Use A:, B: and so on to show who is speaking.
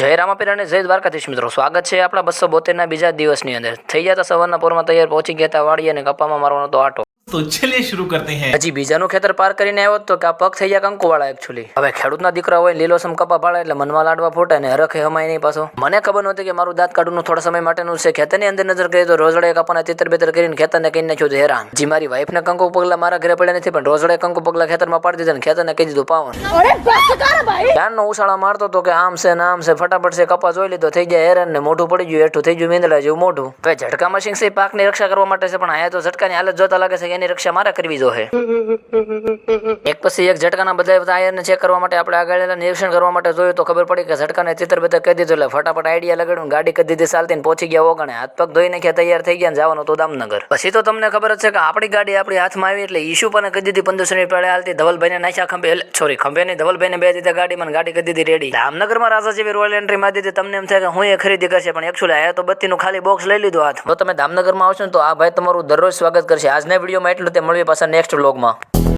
A: જય રામાપીર અને જય દ્વારકાધીશ મિત્રો, સ્વાગત છે આપણા 272ના બીજા દિવસની અંદર। થઈ ગયા હતા સવારના પોરમાં તૈયાર, પહોંચી ગયા હતા વાડી અને કપામાં મારવાનો તો આટો।
B: तो चलिए शुरू करते हैं।
A: હજી બીજાનું ખેતર પાર કરીને આવ્યો તો કે આ પગ થઈ ગયા કંકુવાળા એકચ્યુઅલી। હવે ખેડૂતના દીકરા હોય લીલોસમ કપા ભાળે એટલે મનમાં લાડવા ફૂટે ને હરખે હમાય નહીં પાછો। મને ખબર નહોતી કે મારું દાંત કાઢવાનું થોડા સમય માટેનું છે। ખેતરની અંદર નજર કરી તો રોજડે કપાના તીતર બેતર કરીને ખેતરને કહી નાખ્યું હતું હેરાન। જી મારી વાઈફને કંકુ પગલા મારા ઘરે પડ્યા નથી, પણ રોજડે કંકુ પગલા ખેતરમાં પાડી દીધા ને ખેતરને કહી દીધું પાવન। ધ્યાનનો ઉછાળા મારતો તો કે આમ છે ને આમ છે, ફટાફટ છે કપા જોઈ લીધો, થઈ ગયા હેરાન ને મોઢું પડી ગયું, હેઠું થઈ ગયું મીંદડા જેવું મોઢું। હવે ઝટકા મશીન છે પાકની રક્ષા કરવા માટે છે, પણ આયા તો ઝટકાની હાલત જોતા લાગે છે કે એની રક્ષા મારે કરવી જોઈએ। એક પછી એક ઝટકાના બધા આયરને ચેક કરવા માટે આપણે આગળ નિરીક્ષણ કરવા માટે જોયું તો ખબર પડી કે ઝટકાને તીતર બેતર કહી દીધું, એટલે ફટાફટ આઈડિયા લગાડ્યું, ગાડી કરી દીધી ચાલતી ને પહોંચી ગયા ઓગણે। હાથ પગ ધોઈ નાખ્યા, તૈયાર થઈ ગયા, જવાનું તો દામનગર। પછી તો તમને ખબર જ છે કે આપણી ગાડી આપણી હાથમાં આવી એટલે ઈશુ પણ કહી દીધી 1500 ની પેડે હાલતી, ધવલભાઈને નાખ્યા ખંભે, સોરી ખંભે નહીં, ધવલભાઈને બે દીધા ગાડીમાં, ગાડી કરી દીધી રેડી। દામનગરમાં રાજા જેવી રોયલ એન્ટ્રી મારી દીધી। તમને એમ થાય કે હું એ ખરીદી કરશે, પણ એકચ્યુઅલી આયા તો બત્તીનું ખાલી બોક્સ લઈ લીધું હાથ। જો તમે દામનગરમાં આવશો ને તો આ ભાઈ તમારું દરરોજ સ્વાગત કરશે। આજના વિડીયોમાં એટલું, તે મળીએ પાછા નેક્સ્ટ વ્લોગમાં।